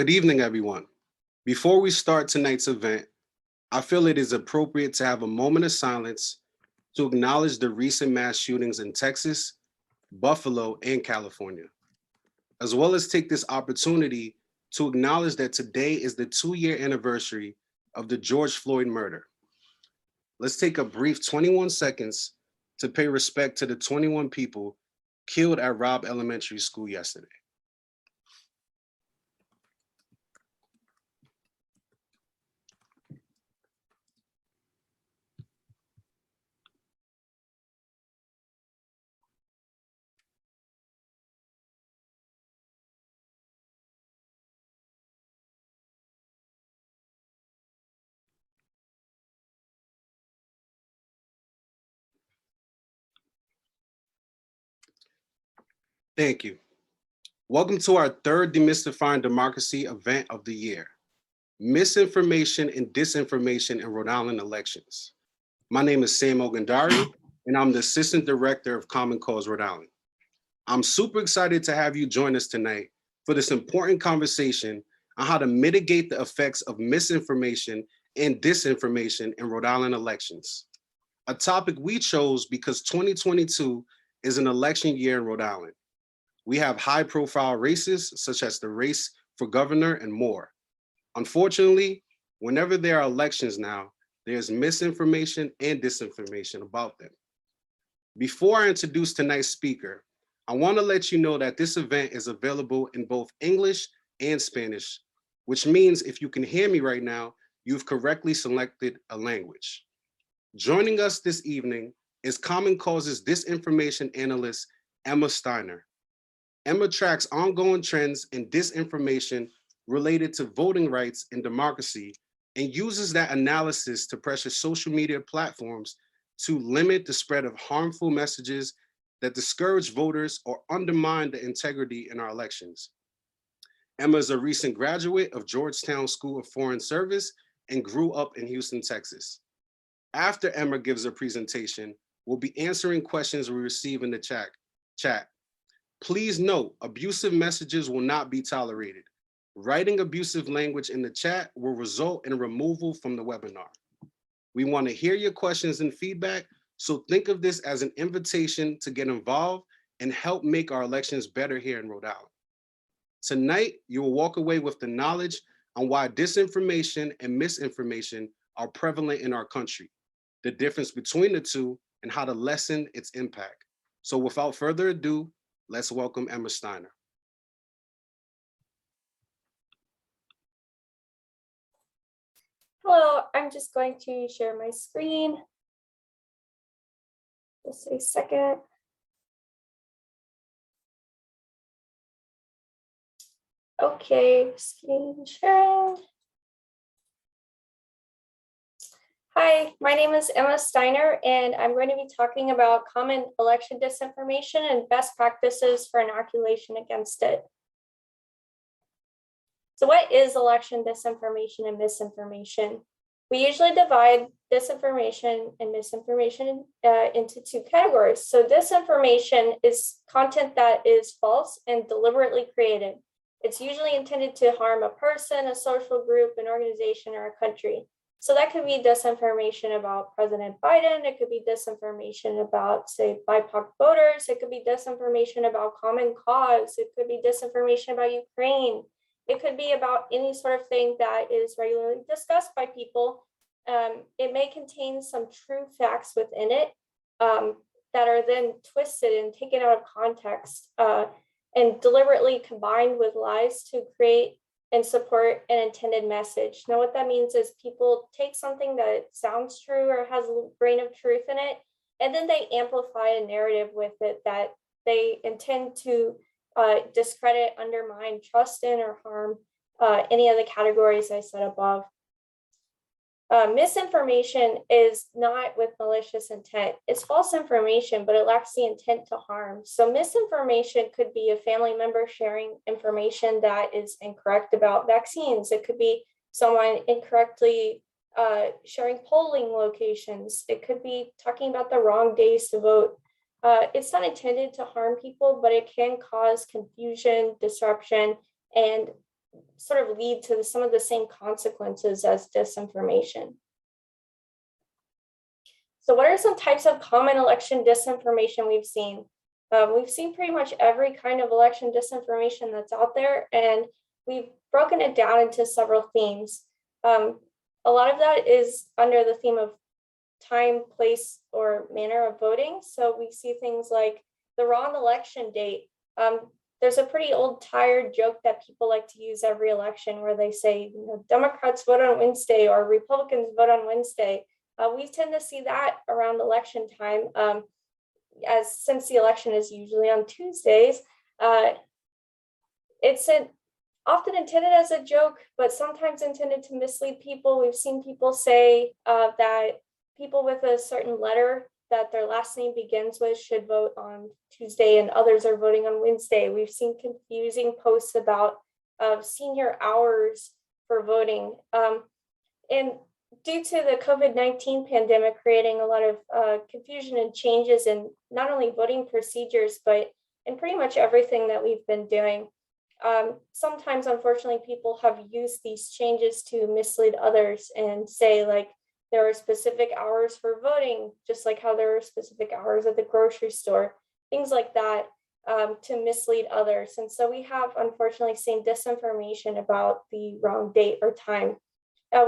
Good evening, everyone. Before we start tonight's event, I feel it is appropriate to have a moment of silence to acknowledge the recent mass shootings in Texas, Buffalo, and California, as well as take this opportunity to acknowledge that today is the 2-year anniversary of the George Floyd murder. Let's take a brief 21 seconds to pay respect to the 21 people killed at Rhode Elementary School yesterday. Thank you. Welcome to our third Demystifying Democracy event of the year, Misinformation and Disinformation in Rhode Island Elections. My name is Sam Ogundari, and I'm the Assistant Director of Common Cause Rhode Island. I'm super excited to have you join us tonight for this important conversation on how to mitigate the effects of misinformation and disinformation in Rhode Island elections. A topic we chose because 2022 is an election year in Rhode Island. We have high-profile races, such as the race for governor and more. Unfortunately, whenever there are elections now, there's misinformation and disinformation about them. Before I introduce tonight's speaker, I want to let you know that this event is available in both English and Spanish, which means if you can hear me right now, you've correctly selected a language. Joining us this evening is Common Cause's Disinformation Analyst, Emma Steiner. Emma tracks ongoing trends in disinformation related to voting rights and democracy and uses that analysis to pressure social media platforms to limit the spread of harmful messages that discourage voters or undermine the integrity in our elections. Emma is a recent graduate of Georgetown School of Foreign Service and grew up in Houston, Texas. After Emma gives a presentation, we'll be answering questions we receive in the chat. Please note, abusive messages will not be tolerated. Writing abusive language in the chat will result in removal from the webinar. We want to hear your questions and feedback, so think of this as an invitation to get involved and help make our elections better here in Rhode Island. Tonight, you will walk away with the knowledge on why disinformation and misinformation are prevalent in our country, the difference between the two, and how to lessen its impact. So without further ado, let's welcome Emma Steiner. Hello, I'm just going to share my screen. Just a second. Okay, screen sharing. Hi, my name is Emma Steiner, and I'm going to be talking about common election disinformation and best practices for inoculation against it. So what is election disinformation and misinformation? We usually divide disinformation and misinformation into two categories. So disinformation is content that is false and deliberately created. It's usually intended to harm a person, a social group, an organization, or a country. So that could be disinformation about President Biden. It could be disinformation about, say, BIPOC voters. It could be disinformation about Common Cause. It could be disinformation about Ukraine. It could be about any sort of thing that is regularly discussed by people. It may contain some true facts within it that are then twisted and taken out of context and deliberately combined with lies to create and support an intended message. Now, what that means is people take something that sounds true or has a grain of truth in it, and then they amplify a narrative with it that they intend to discredit, undermine, trust in, or harm any of the categories I said above. Misinformation is not with malicious intent. It's false information, but it lacks the intent to harm. So misinformation could be a family member sharing information that is incorrect about vaccines. It could be someone incorrectly sharing polling locations. It could be talking about the wrong days to vote. It's not intended to harm people, but it can cause confusion, disruption, and sort of lead to some of the same consequences as disinformation. So what are some types of common election disinformation we've seen? We've seen pretty much every kind of election disinformation that's out there, and we've broken it down into several themes. A lot of that is under the theme of time, place, or manner of voting. So we see things like the wrong election date. There's a pretty old tired joke that people like to use every election where they say, Democrats vote on Wednesday or Republicans vote on Wednesday. We tend to see that around election time, as since the election is usually on Tuesdays. It's often intended as a joke, but sometimes intended to mislead people. We've seen people say that people with a certain letter that their last name begins with should vote on Tuesday and others are voting on Wednesday. We've seen confusing posts about senior hours for voting. And due to the COVID-19 pandemic creating a lot of confusion and changes in not only voting procedures, but in pretty much everything that we've been doing. Sometimes, unfortunately, people have used these changes to mislead others and say, like, there are specific hours for voting, just like how there are specific hours at the grocery store, things like that, to mislead others. And so we have, unfortunately, seen disinformation about the wrong date or time.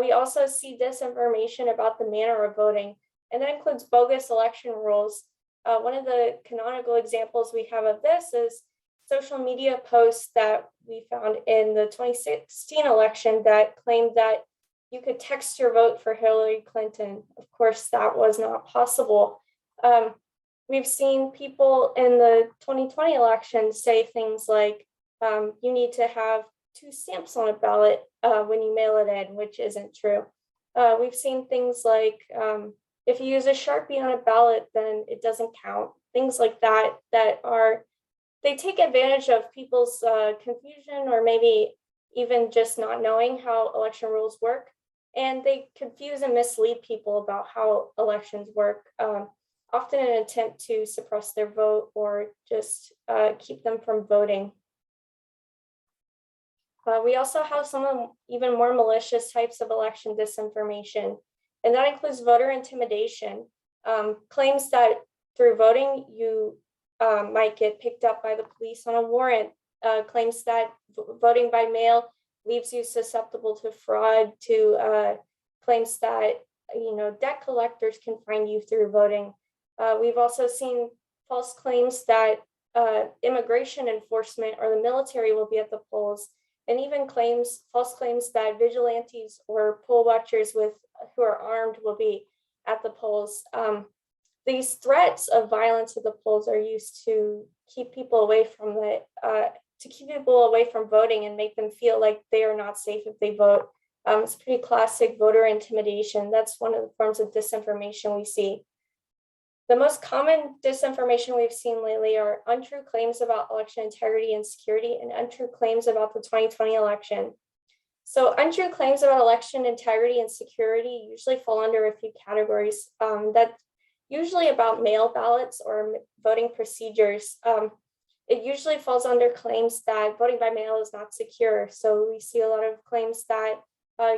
We also see disinformation about the manner of voting, and that includes bogus election rules. One of the canonical examples we have of this is social media posts that we found in the 2016 election that claimed that you could text your vote for Hillary Clinton. Of course, that was not possible. We've seen people in the 2020 election say things like, you need to have 2 stamps on a ballot when you mail it in, which isn't true. We've seen things like, if you use a Sharpie on a ballot, then it doesn't count. Things like that, they take advantage of people's confusion or maybe even just not knowing how election rules work. And they confuse and mislead people about how elections work, often in an attempt to suppress their vote or just keep them from voting. We also have some even more malicious types of election disinformation, and that includes voter intimidation. Claims that through voting you might get picked up by the police on a warrant, claims that voting by mail leaves you susceptible to fraud, to claims that debt collectors can find you through voting. We've also seen false claims that immigration enforcement or the military will be at the polls, and even false claims that vigilantes or poll watchers who are armed will be at the polls. These threats of violence at the polls are used to keep people away from voting and make them feel like they are not safe if they vote. It's pretty classic voter intimidation. That's one of the forms of disinformation we see. The most common disinformation we've seen lately are untrue claims about election integrity and security and untrue claims about the 2020 election. So untrue claims about election integrity and security usually fall under a few categories. That's usually about mail ballots or voting procedures. It usually falls under claims that voting by mail is not secure. So we see a lot of claims that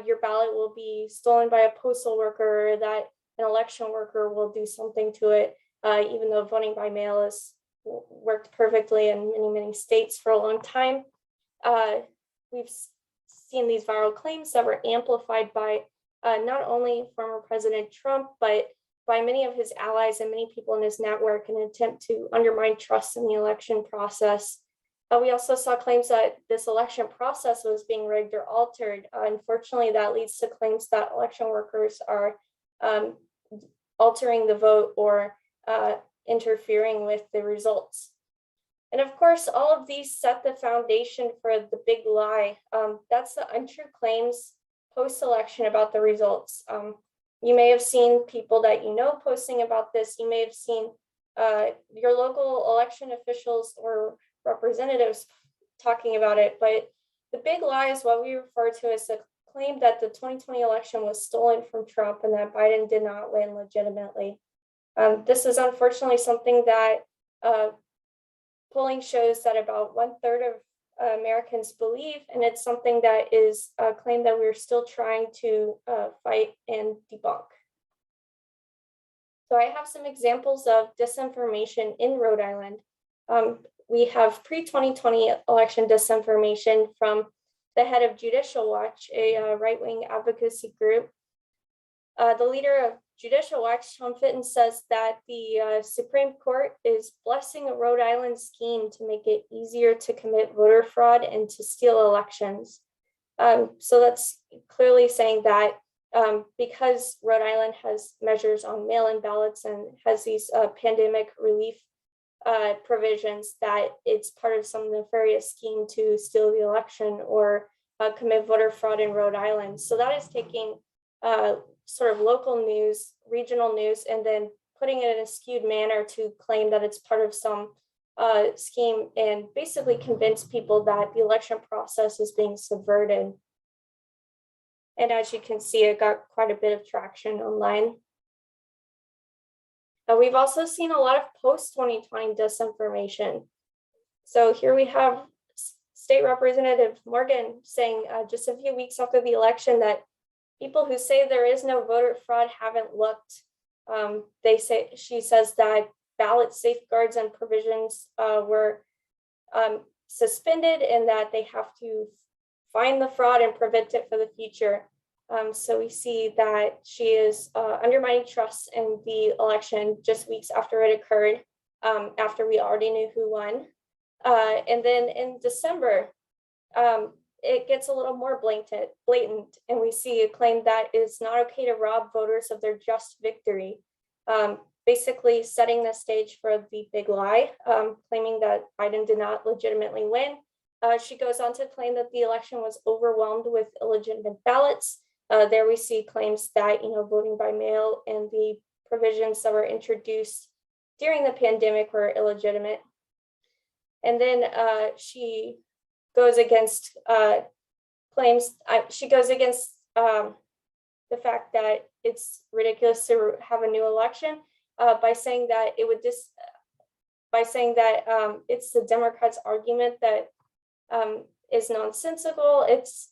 your ballot will be stolen by a postal worker, or that an election worker will do something to it, even though voting by mail has worked perfectly in many, many states for a long time. We've seen these viral claims that were amplified by not only former President Trump, but by many of his allies and many people in his network in an attempt to undermine trust in the election process. We also saw claims that this election process was being rigged or altered. Unfortunately, that leads to claims that election workers are altering the vote or interfering with the results. And of course, all of these set the foundation for the big lie. That's the untrue claims post-election about the results. You may have seen people that posting about this. You may have seen your local election officials or representatives talking about it. But the big lie is what we refer to as the claim that the 2020 election was stolen from Trump and that Biden did not win legitimately. This is unfortunately something that polling shows that about 1/3 Americans believe, and it's something that is a claim that we're still trying to fight and debunk. So I have some examples of disinformation in Rhode Island. We have pre-2020 election disinformation from the head of Judicial Watch, a right-wing advocacy group. The leader of Judicial Watch, Tom Fitton, says that the Supreme Court is blessing a Rhode Island scheme to make it easier to commit voter fraud and to steal elections. So that's clearly saying that because Rhode Island has measures on mail-in ballots and has these pandemic relief provisions, that it's part of some nefarious scheme to steal the election or commit voter fraud in Rhode Island. So that is taking sort of local news, regional news, and then putting it in a skewed manner to claim that it's part of some scheme and basically convince people that the election process is being subverted. And as you can see, it got quite a bit of traction online. We've also seen a lot of post-2020 disinformation. So here we have State Representative Morgan saying just a few weeks after the election that people who say there is no voter fraud haven't looked. She says that ballot safeguards and provisions were suspended and that they have to find the fraud and prevent it for the future. So we see that she is undermining trust in the election just weeks after it occurred, after we already knew who won. And then in December, it gets a little more blatant, and we see a claim that it's not okay to rob voters of their just victory, basically setting the stage for the big lie, claiming that Biden did not legitimately win. She goes on to claim that the election was overwhelmed with illegitimate ballots. There we see claims that voting by mail and the provisions that were introduced during the pandemic were illegitimate. And then she goes against claims. She goes against the fact that it's ridiculous to have a new election by saying that it would it's the Democrats' argument that is nonsensical. It's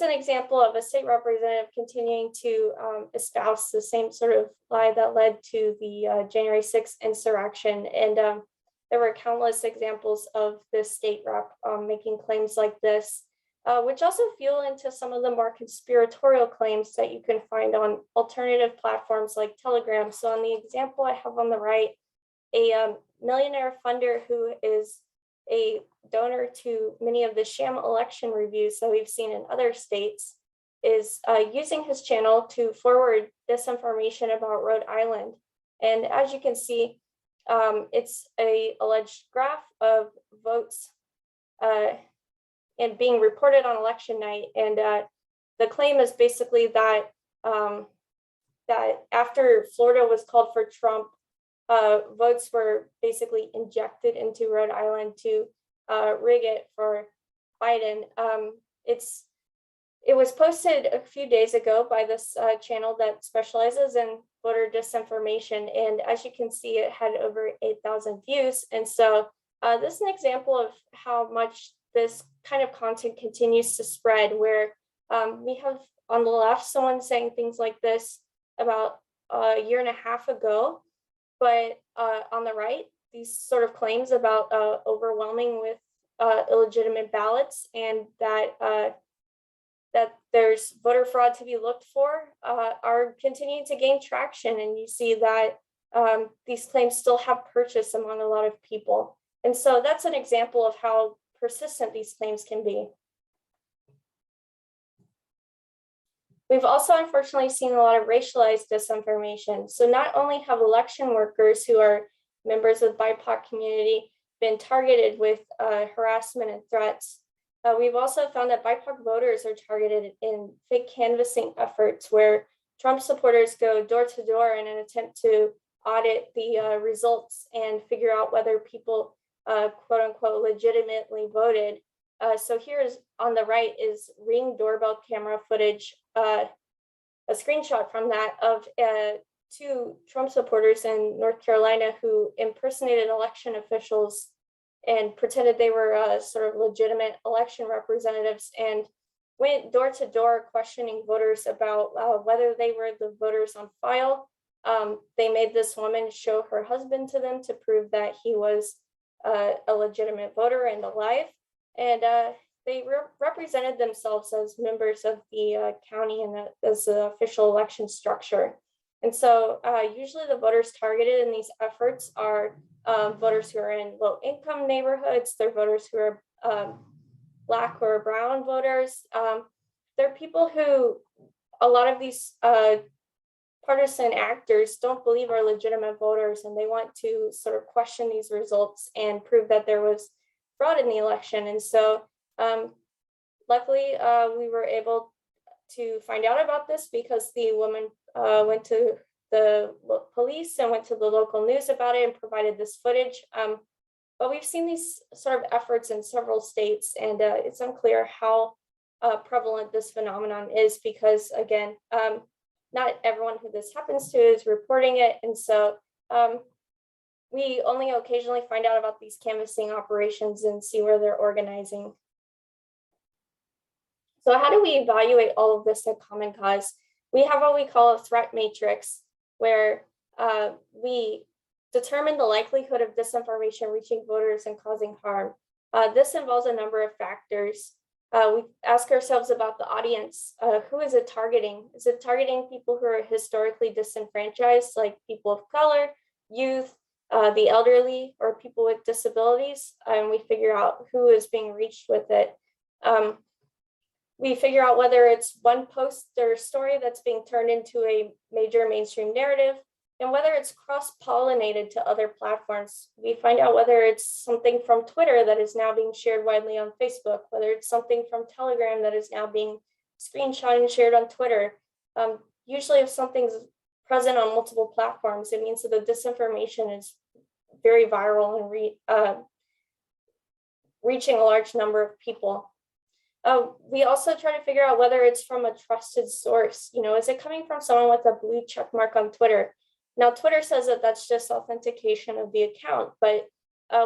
an example of a state representative continuing to espouse the same sort of lie that led to the January 6th insurrection. And there were countless examples of this state rep making claims like this, which also fuel into some of the more conspiratorial claims that you can find on alternative platforms like Telegram. So on the example I have on the right, a millionaire funder who is a donor to many of the sham election reviews that we've seen in other states is using his channel to forward disinformation about Rhode Island. And as you can see, it's a alleged graph of votes and being reported on election night. And the claim is basically that that after Florida was called for Trump, votes were basically injected into Rhode Island to rig it for Biden. It was posted a few days ago by this channel that specializes in voter disinformation, and as you can see, it had over 8,000 views. And so this is an example of how much this kind of content continues to spread, where we have on the left someone saying things like this about a year and a half ago, but on the right, these sort of claims about overwhelming with illegitimate ballots and that there's voter fraud to be looked for are continuing to gain traction. And you see that these claims still have purchase among a lot of people. And so that's an example of how persistent these claims can be. We've also unfortunately seen a lot of racialized disinformation. So not only have election workers who are members of the BIPOC community been targeted with harassment and threats, we've also found that BIPOC voters are targeted in fake canvassing efforts where Trump supporters go door to door in an attempt to audit the results and figure out whether people quote unquote legitimately voted. So here's on the right is Ring doorbell camera footage, a screenshot from that of two Trump supporters in North Carolina who impersonated election officials and pretended they were sort of legitimate election representatives and went door to door questioning voters about whether they were the voters on file. They made this woman show her husband to them to prove that he was a legitimate voter and alive. And they represented themselves as members of the county and as the official election structure. And so usually the voters targeted in these efforts are voters who are in low income neighborhoods. They're voters who are Black or brown voters. They're people who a lot of these partisan actors don't believe are legitimate voters, and they want to sort of question these results and prove that there was fraud in the election. And so luckily we were able to find out about this because the woman went to the police and went to the local news about it and provided this footage. But we've seen these sort of efforts in several states, and it's unclear how prevalent this phenomenon is because, again, not everyone who this happens to is reporting it. And so we only occasionally find out about these canvassing operations and see where they're organizing. So how do we evaluate all of this at Common Cause? We have what we call a threat matrix, where we determine the likelihood of disinformation reaching voters and causing harm. This involves a number of factors. We ask ourselves about the audience. Who is it targeting? Is it targeting people who are historically disenfranchised, like people of color, youth, the elderly, or people with disabilities? And we figure out who is being reached with it. We figure out whether it's one post or story that's being turned into a major mainstream narrative, and whether it's cross-pollinated to other platforms. We find out whether it's something from Twitter that is now being shared widely on Facebook, whether it's something from Telegram that is now being screenshot and shared on Twitter. Usually if something's present on multiple platforms, it means that the disinformation is very viral and reaching a large number of people. We also try to figure out whether it's from a trusted source. Is it coming from someone with a blue check mark on Twitter? Now, Twitter says that that's just authentication of the account, but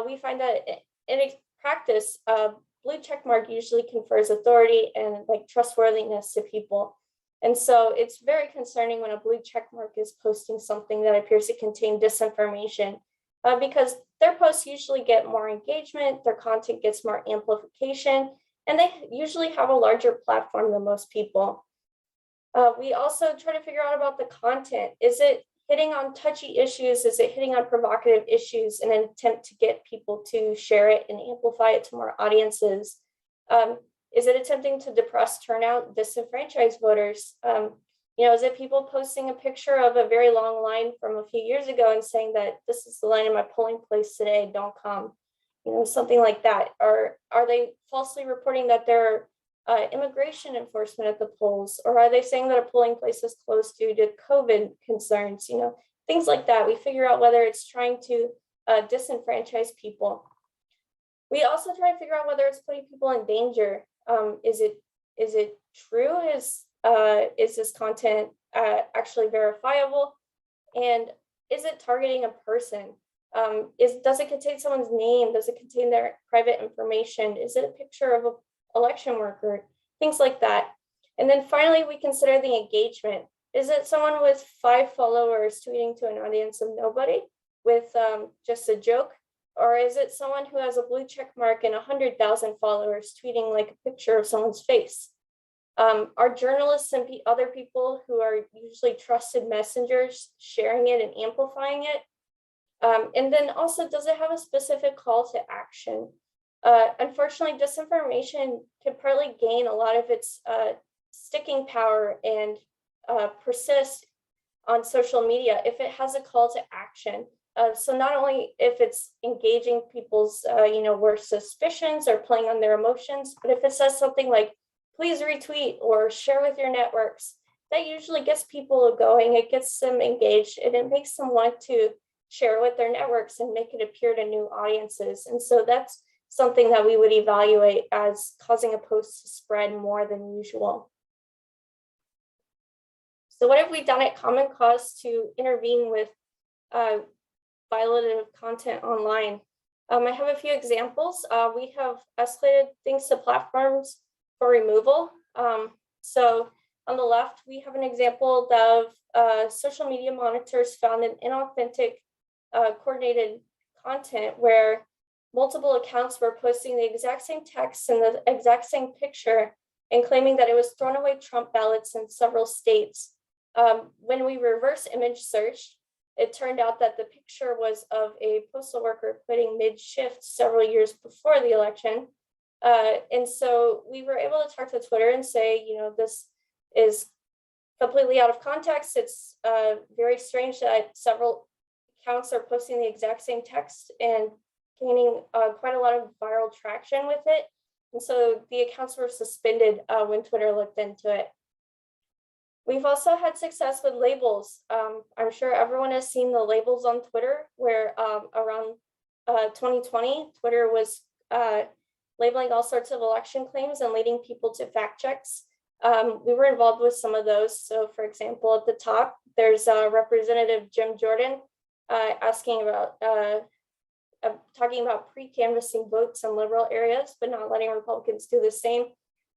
we find that in practice, blue check mark usually confers authority and trustworthiness to people. And so it's very concerning when a blue check mark is posting something that appears to contain disinformation, because their posts usually get more engagement, their content gets more amplification, and they usually have a larger platform than most people. We also try to figure out about the content. Is it hitting on touchy issues? Is it hitting on provocative issues in an attempt to get people to share it and amplify it to more audiences? Is it attempting to depress turnout, disenfranchise voters? Is it people posting a picture of a very long line from a few years ago and saying that this is the line in my polling place today, don't come? Something like that. Or are they falsely reporting that there are immigration enforcement at the polls? Or are they saying that a polling place is closed due to COVID concerns? Things like that. We figure out whether it's trying to disenfranchise people. We also try to figure out whether it's putting people in danger. Is it true? Is this content actually verifiable? And is it targeting a person? Does it contain someone's name? Does it contain their private information? Is it a picture of an election worker? Things like that. And then finally, we consider the engagement. Is it someone with 5 followers tweeting to an audience of nobody with just a joke? Or is it someone who has a blue check mark and 100,000 followers tweeting like a picture of someone's face? Are journalists and other people who are usually trusted messengers sharing it and amplifying it? And then also, does it have a specific call to action? Unfortunately, disinformation can partly gain a lot of its sticking power and persist on social media if it has a call to action. So not only if it's engaging people's worst suspicions or playing on their emotions, but if it says something like, please retweet or share with your networks, that usually gets people going, it gets them engaged, and it makes them want to share with their networks and make it appear to new audiences. And so that's something that we would evaluate as causing a post to spread more than usual. So what have we done at Common Cause to intervene with violative content online? I have a few examples. We have escalated things to platforms for removal. So on the left, we have an example of social media monitors found an inauthentic coordinated content where multiple accounts were posting the exact same text and the exact same picture and claiming that it was thrown away Trump ballots in several states. When we reverse image searched, it turned out that the picture was of a postal worker quitting mid-shift several years before the election. And so we were able to talk to Twitter and say, this is completely out of context. It's very strange that several accounts are posting the exact same text and gaining quite a lot of viral traction with it. And so the accounts were suspended when Twitter looked into it. We've also had success with labels. I'm sure everyone has seen the labels on Twitter where around 2020, Twitter was labeling all sorts of election claims and leading people to fact checks. We were involved with some of those. So for example, at the top, there's Representative Jim Jordan asking about, talking about pre-canvassing votes in liberal areas, but not letting Republicans do the same.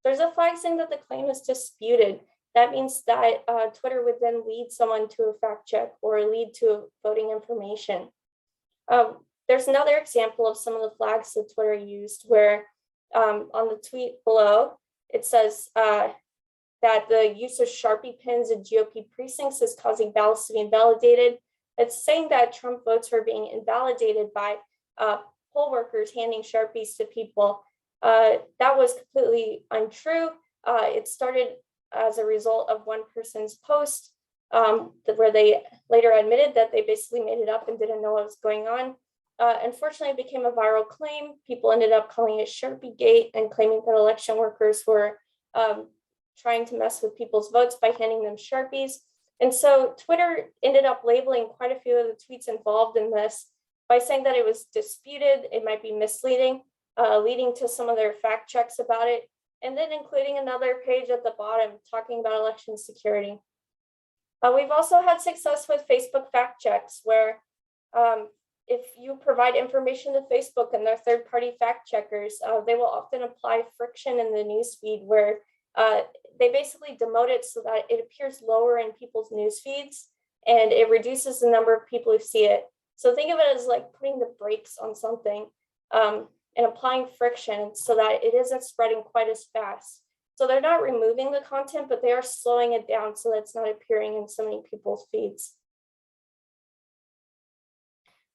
There's a flag saying that the claim is disputed. That means that Twitter would then lead someone to a fact check or lead to voting information. There's another example of some of the flags that Twitter used where on the tweet below, it says that the use of Sharpie pins in GOP precincts is causing ballots to be invalidated. It's saying that Trump votes are being invalidated by poll workers handing Sharpies to people. That was completely untrue. It started as a result of one person's post where they later admitted that they basically made it up and didn't know what was going on. Unfortunately, it became a viral claim. People ended up calling it Sharpie Gate and claiming that election workers were trying to mess with people's votes by handing them Sharpies. And so Twitter ended up labeling quite a few of the tweets involved in this by saying that it was disputed, it might be misleading, leading to some of their fact checks about it, and then including another page at the bottom talking about election security. We've also had success with Facebook fact checks where if you provide information to Facebook and their third-party fact checkers, they will often apply friction in the newsfeed where they basically demote it so that it appears lower in people's news feeds and it reduces the number of people who see it. So think of it as like putting the brakes on something and applying friction so that it isn't spreading quite as fast. So they're not removing the content, but they are slowing it down so that it's not appearing in so many people's feeds.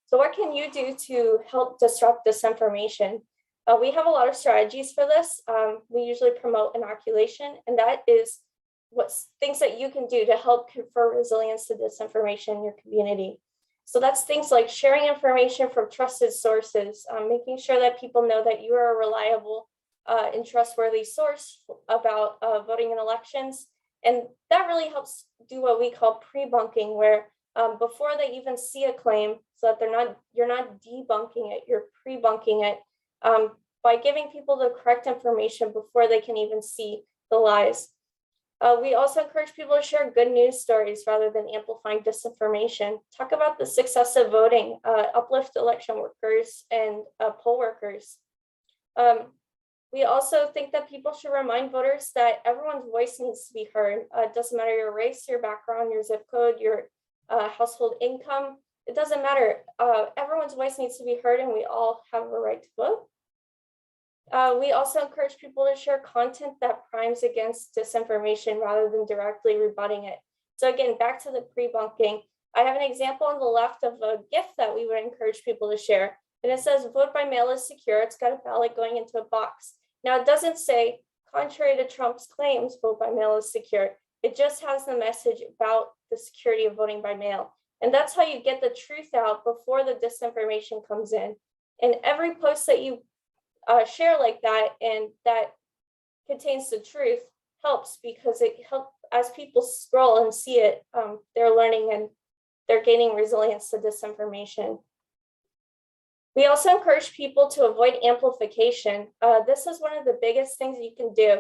So what can you do to help disrupt disinformation? We have a lot of strategies for this. We usually promote inoculation, and that is things that you can do to help confer resilience to disinformation in your community. So that's things like sharing information from trusted sources, making sure that people know that you are a reliable and trustworthy source about voting in elections. And that really helps do what we call pre-bunking, where before they even see a claim, so that you're not debunking it, you're pre-bunking it by giving people the correct information before they can even see the lies. We also encourage people to share good news stories rather than amplifying disinformation. Talk about the success of voting, uplift election workers and poll workers. We also think that people should remind voters that everyone's voice needs to be heard. It doesn't matter your race, your background, your zip code, your household income. It doesn't matter. Everyone's voice needs to be heard and we all have a right to vote. We also encourage people to share content that primes against disinformation rather than directly rebutting it. So again, back to the pre-bunking. I have an example on the left of a GIF that we would encourage people to share. And it says, vote by mail is secure. It's got a ballot going into a box. Now it doesn't say, contrary to Trump's claims, vote by mail is secure. It just has the message about the security of voting by mail. And that's how you get the truth out before the disinformation comes in. And every post that you share like that and that contains the truth helps, because it helps as people scroll and see it, they're learning and they're gaining resilience to disinformation. We also encourage people to avoid amplification. This is one of the biggest things you can do.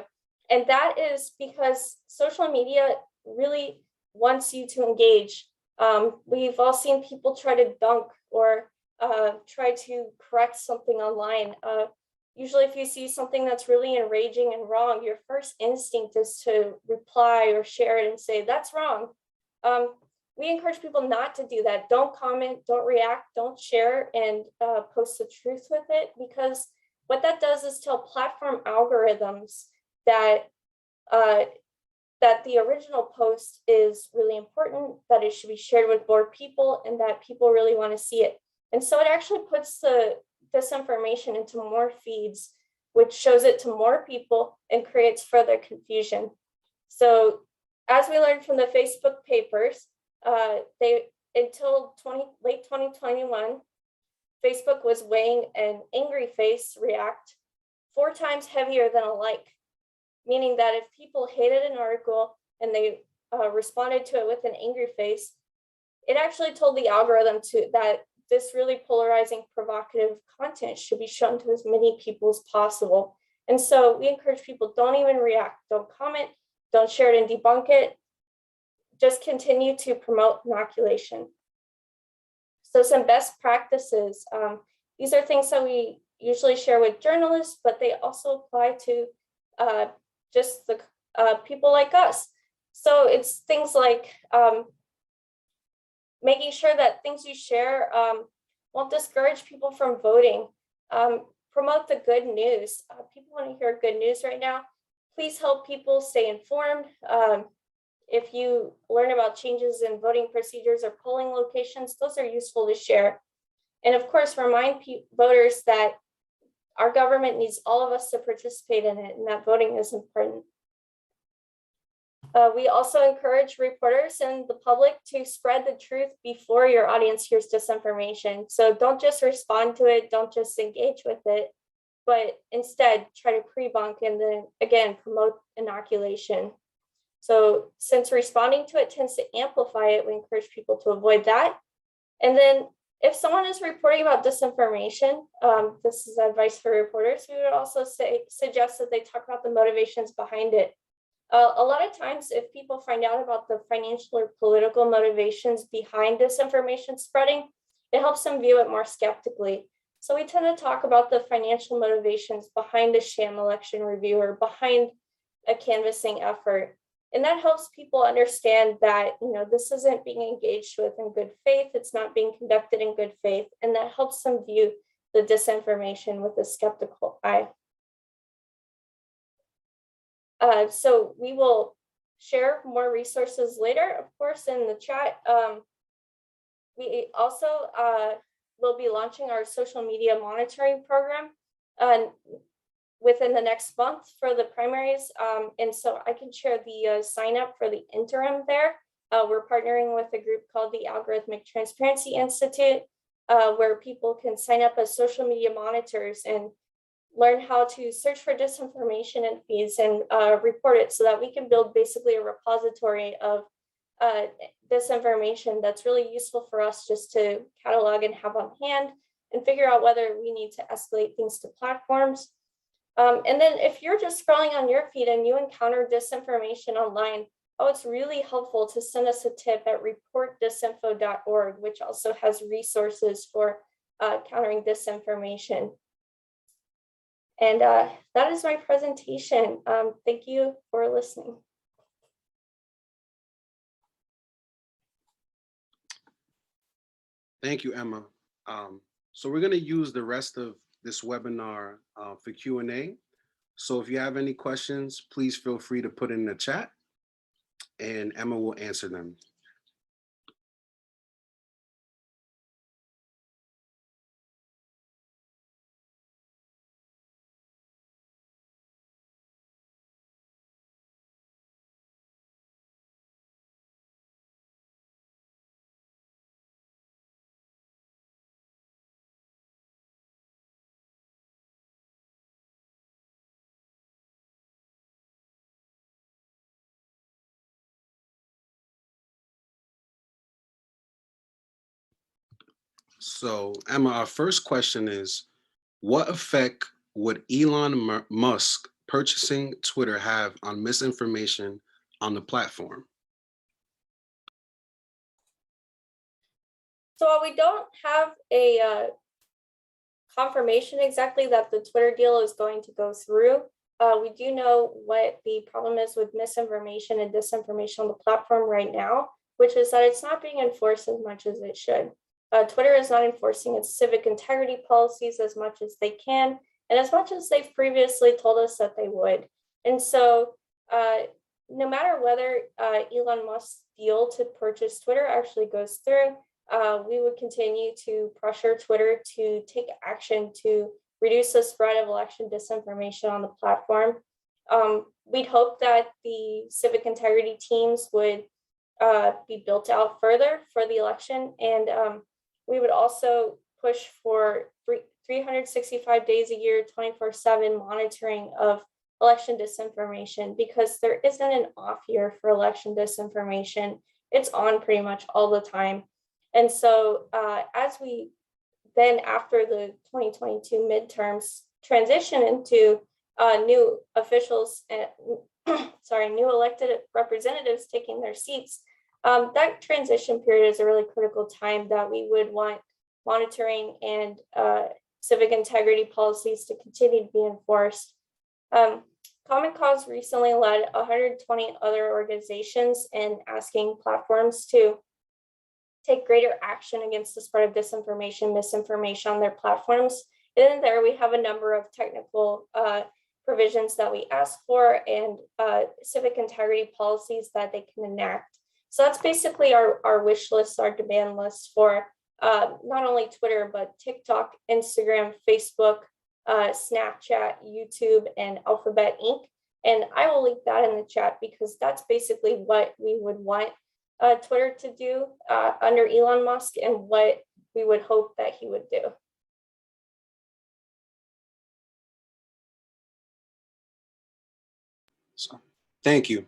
And that is because social media really wants you to engage. We've all seen people try to dunk or try to correct something online. Usually if you see something that's really enraging and wrong, your first instinct is to reply or share it and say, that's wrong. We encourage people not to do that. Don't comment, don't react, don't share, and post the truth with it, because what that does is tell platform algorithms that that the original post is really important, that it should be shared with more people, and that people really want to see it. And so it actually puts the disinformation into more feeds, which shows it to more people and creates further confusion. So as we learned from the Facebook papers, until late 2021, Facebook was weighing an angry face react 4 times heavier than a like, meaning that if people hated an article and they responded to it with an angry face, it actually told the algorithm that this really polarizing, provocative content should be shown to as many people as possible. And so we encourage people, don't even react, don't comment, don't share it and debunk it. Just continue to promote inoculation. So some best practices. These are things that we usually share with journalists, but they also apply to just the people like us. So it's things like making sure that things you share won't discourage people from voting. Promote the good news. People want to hear good news right now. Please help people stay informed. If you learn about changes in voting procedures or polling locations, those are useful to share. And of course, remind voters that our government needs all of us to participate in it, and that voting is important. We also encourage reporters and the public to spread the truth before your audience hears disinformation. So don't just respond to it, don't just engage with it, but instead try to pre-bunk and then again, promote inoculation. So since responding to it tends to amplify it, we encourage people to avoid that. And then if someone is reporting about disinformation, this is advice for reporters, we would also suggest that they talk about the motivations behind it. A lot of times, if people find out about the financial or political motivations behind disinformation spreading, it helps them view it more skeptically. So we tend to talk about the financial motivations behind a sham election review or behind a canvassing effort. And that helps people understand that, this isn't being engaged with in good faith, it's not being conducted in good faith, and that helps them view the disinformation with a skeptical eye. So we will share more resources later, of course, in the chat. We also will be launching our social media monitoring program within the next month for the primaries. And so I can share the sign up for the interim there. We're partnering with a group called the Algorithmic Transparency Institute, where people can sign up as social media monitors and learn how to search for disinformation in feeds and report it, so that we can build basically a repository of disinformation that's really useful for us just to catalog and have on hand and figure out whether we need to escalate things to platforms. And then if you're just scrolling on your feed and you encounter disinformation online, it's really helpful to send us a tip at reportdisinfo.org, which also has resources for countering disinformation. And that is my presentation. Thank you for listening. Thank you, Emma. So we're going to use the rest of this webinar for Q&A. So if you have any questions, please feel free to put in the chat and Emma will answer them. So Emma, our first question is, what effect would Elon Musk purchasing Twitter have on misinformation on the platform? So while we don't have a confirmation exactly that the Twitter deal is going to go through, we do know what the problem is with misinformation and disinformation on the platform right now, which is that it's not being enforced as much as it should. Twitter is not enforcing its civic integrity policies as much as they can, and as much as they've previously told us that they would. And so no matter whether Elon Musk's deal to purchase Twitter actually goes through, we would continue to pressure Twitter to take action to reduce the spread of election disinformation on the platform. We'd hope that the civic integrity teams would be built out further for the election. And we would also push for 365 days a year, 24/7 monitoring of election disinformation, because there isn't an off year for election disinformation. It's on pretty much all the time. And so as we then, after the 2022 midterms, transition into new officials, new elected representatives taking their seats, that transition period is a really critical time that we would want monitoring and civic integrity policies to continue to be enforced. Common Cause recently led 120 other organizations in asking platforms to take greater action against the spread of disinformation, misinformation on their platforms. And in there, we have a number of technical provisions that we ask for and civic integrity policies that they can enact. So that's basically our wish list, our demand list for not only Twitter, but TikTok, Instagram, Facebook, Snapchat, YouTube, and Alphabet Inc. And I will link that in the chat because that's basically what we would want Twitter to do under Elon Musk and what we would hope that he would do. So, thank you.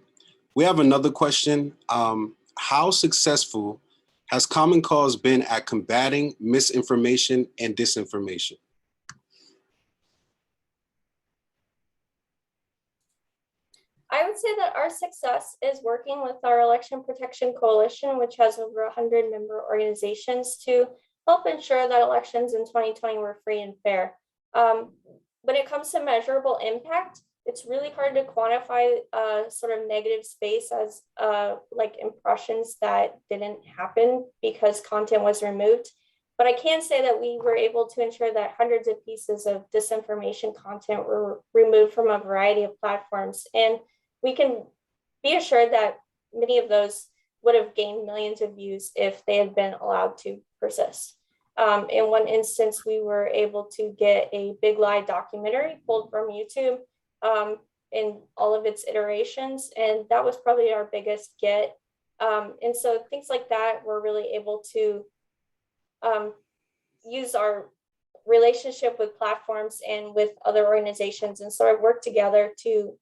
We have another question. How successful has Common Cause been at combating misinformation and disinformation? I would say that our success is working with our Election Protection Coalition, which has over 100 member organizations, to help ensure that elections in 2020 were free and fair. When it comes to measurable impact, it's really hard to quantify sort of negative space as like impressions that didn't happen because content was removed. But I can say that we were able to ensure that hundreds of pieces of disinformation content were removed from a variety of platforms. And we can be assured that many of those would have gained millions of views if they had been allowed to persist. In one instance, we were able to get a Big Lie documentary pulled from YouTube in all of its iterations, and that was probably our biggest get. And so things like that, we're really able to use our relationship with platforms and with other organizations and sort of work together to,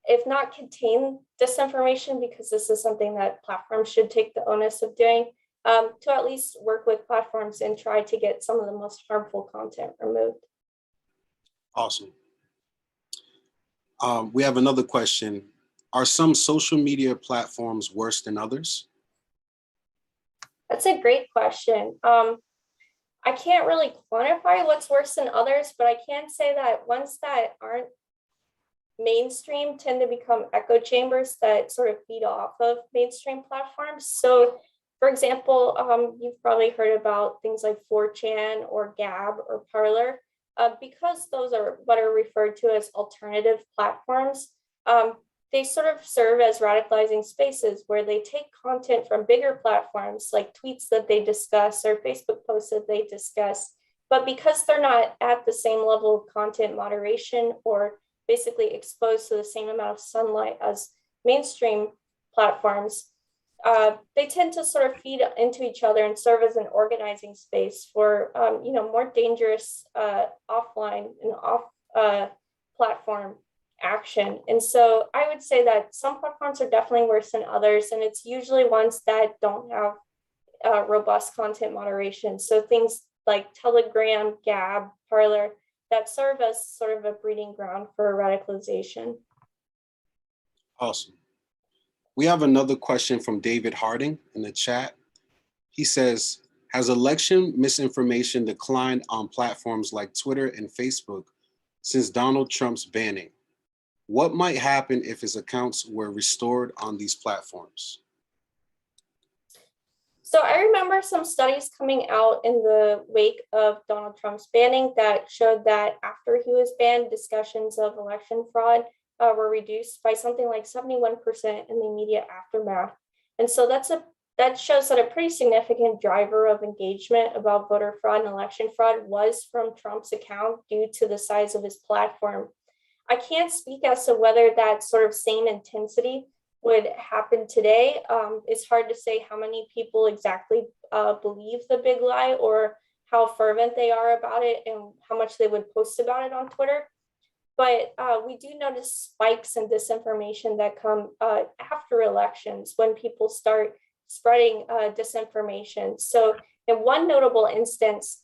if not contain disinformation, because this is something that platforms should take the onus of doing, to at least work with platforms and try to get some of the most harmful content removed. Awesome. We have another question. Are some social media platforms worse than others? That's a great question. I can't really quantify what's worse than others, but I can say that ones that aren't mainstream tend to become echo chambers that sort of feed off of mainstream platforms. So, for example, you've probably heard about things like 4chan or Gab or Parler. Because those are what are referred to as alternative platforms, they sort of serve as radicalizing spaces where they take content from bigger platforms like tweets that they discuss or Facebook posts that they discuss. But because they're not at the same level of content moderation or basically exposed to the same amount of sunlight as mainstream platforms, they tend to sort of feed into each other and serve as an organizing space for more dangerous offline and off platform action. And so I would say that some platforms are definitely worse than others, and it's usually ones that don't have robust content moderation. So things like Telegram, Gab, Parler, that serve as sort of a breeding ground for radicalization. Awesome. We have another question from David Harding in the chat. He says, Has election misinformation declined on platforms like Twitter and Facebook since Donald Trump's banning? What might happen if his accounts were restored on these platforms? So I remember some studies coming out in the wake of Donald Trump's banning that showed that after he was banned, discussions of election fraud were reduced by something like 71% in the immediate aftermath. And so that shows that a pretty significant driver of engagement about voter fraud and election fraud was from Trump's account due to the size of his platform. I can't speak as to whether that sort of same intensity would happen today. It's hard to say how many people exactly believe the big lie or how fervent they are about it and how much they would post about it on Twitter. But we do notice spikes in disinformation that come after elections when people start spreading disinformation. So in one notable instance,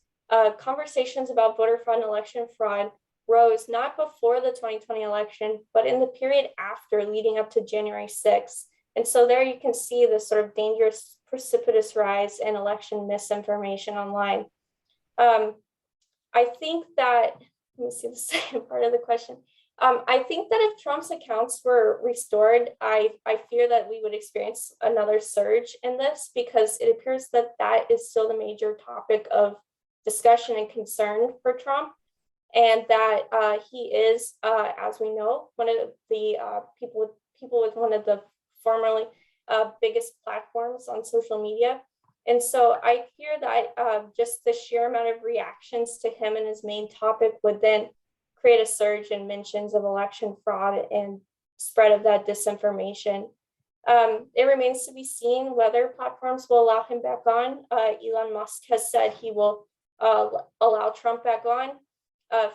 conversations about voter fraud and election fraud rose not before the 2020 election, but in the period after, leading up to January 6th. And so there you can see the sort of dangerous, precipitous rise in election misinformation online. I think that, let me see the second part of the question. I think that if Trump's accounts were restored, I fear that we would experience another surge in this because it appears that that is still the major topic of discussion and concern for Trump. And that he is, as we know, one of the people with one of the formerly biggest platforms on social media. And so I fear that just the sheer amount of reactions to him and his main topic would then create a surge in mentions of election fraud and spread of that disinformation. It remains to be seen whether platforms will allow him back on. Elon Musk has said he will allow Trump back on.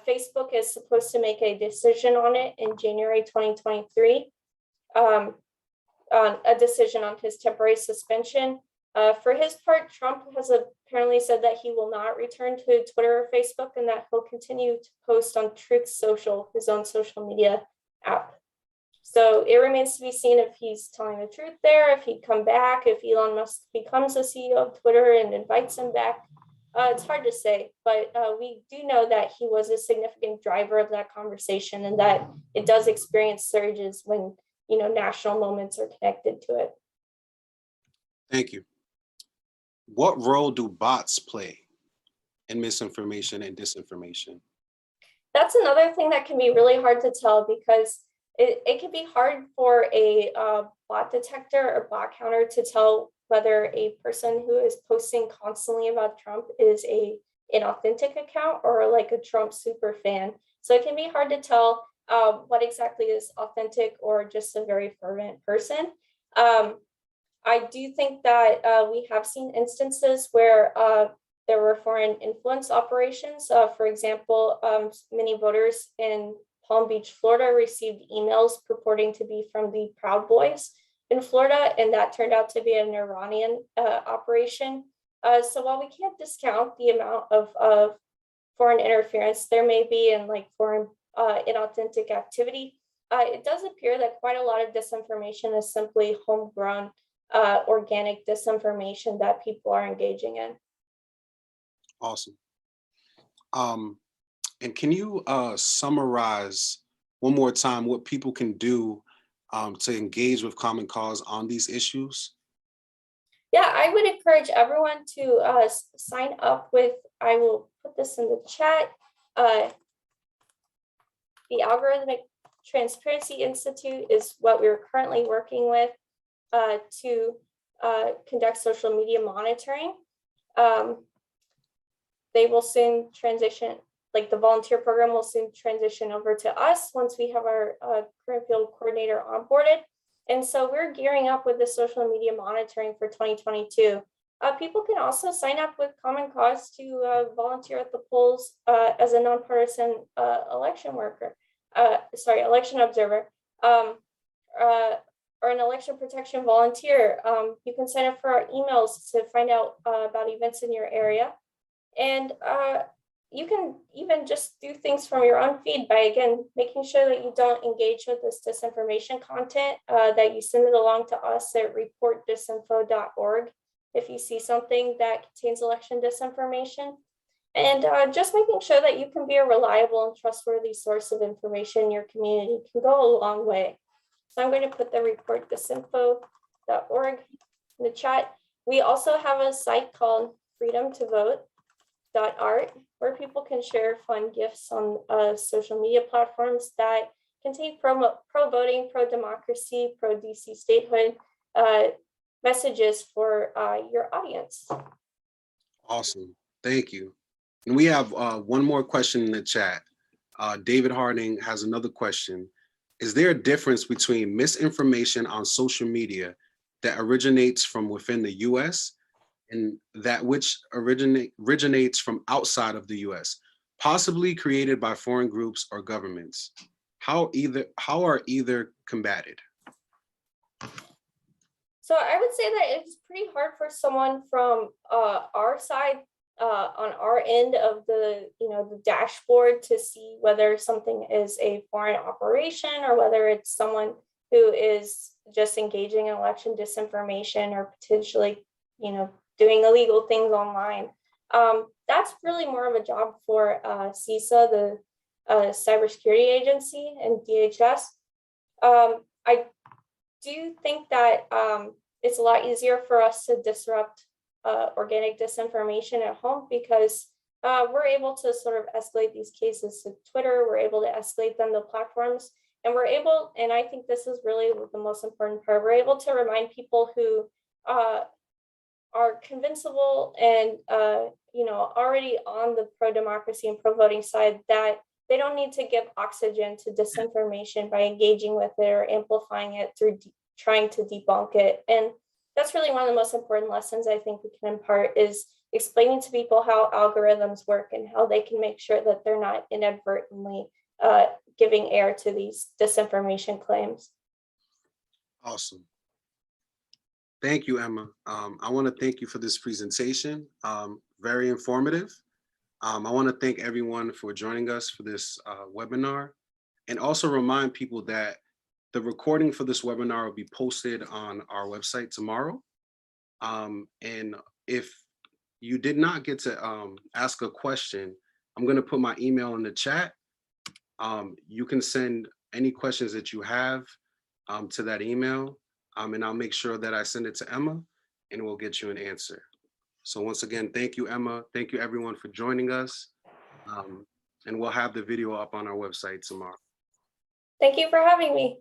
Facebook is supposed to make a decision on it in January 2023, on a decision on his temporary suspension. For his part, Trump has apparently said that he will not return to Twitter or Facebook and that he'll continue to post on Truth Social, his own social media app. So it remains to be seen if he's telling the truth there, if he'd come back, if Elon Musk becomes the CEO of Twitter and invites him back. It's hard to say, but we do know that he was a significant driver of that conversation and that it does experience surges when, national moments are connected to it. Thank you. What role do bots play in misinformation and disinformation? That's another thing that can be really hard to tell because it can be hard for a bot detector or bot counter to tell whether a person who is posting constantly about Trump is an authentic account or like a Trump super fan. So it can be hard to tell what exactly is authentic or just a very fervent person. I do think that we have seen instances where there were foreign influence operations. For example, many voters in Palm Beach, Florida received emails purporting to be from the Proud Boys in Florida, and that turned out to be an Iranian operation. So while we can't discount the amount of foreign interference there may be in like foreign inauthentic activity, it does appear that quite a lot of disinformation is simply homegrown organic disinformation that people are engaging in. Awesome. And can you summarize one more time what people can do to engage with Common Cause on these issues? Yeah, I would encourage everyone to sign up with, I will put this in the chat, the Algorithmic Transparency Institute is what we're currently working with to conduct social media monitoring. They will soon transition, like the volunteer program will soon transition over to us once we have our current field coordinator onboarded. And so we're gearing up with the social media monitoring for 2022. People can also sign up with Common Cause to volunteer at the polls as a nonpartisan election observer, or an election protection volunteer. You can sign up for our emails to find out about events in your area. And you can even just do things from your own feed by, again, making sure that you don't engage with this disinformation content, that you send it along to us at reportdisinfo.org. if you see something that contains election disinformation. And just making sure that you can be a reliable and trustworthy source of information in your community can go a long way. So I'm going to put the report disinfo.org in the chat. We also have a site called freedomtovote.art where people can share fun gifts on social media platforms that contain pro-voting, pro-democracy, pro-DC statehood messages for your audience. Awesome, thank you. And we have one more question in the chat. David Harding has another question. Is there a difference between misinformation on social media that originates from within the US and that which originates from outside of the US, possibly created by foreign groups or governments? How are either combated? So I would say that it's pretty hard for someone from our side, on our end of the the dashboard, to see whether something is a foreign operation or whether it's someone who is just engaging in election disinformation or potentially doing illegal things online. That's really more of a job for CISA, the cybersecurity agency, and DHS. I do think that it's a lot easier for us to disrupt organic disinformation at home because we're able to sort of escalate these cases to Twitter. We're able to escalate them to platforms, and we're able, and I think this is really the most important part, we're able to remind people who are convincible and already on the pro-democracy and pro-voting side that they don't need to give oxygen to disinformation by engaging with it or amplifying it through trying to debunk it. And that's really one of the most important lessons I think we can impart, is explaining to people how algorithms work and how they can make sure that they're not inadvertently giving air to these disinformation claims. Awesome. Thank you, Emma. I want to thank you for this presentation. Very informative. I want to thank everyone for joining us for this webinar, and also remind people that the recording for this webinar will be posted on our website tomorrow. And if you did not get to ask a question, I'm going to put my email in the chat. You can send any questions that you have to that email, and I'll make sure that I send it to Emma, and we'll get you an answer. So once again, thank you, Emma. Thank you, everyone, for joining us. And we'll have the video up on our website tomorrow. Thank you for having me.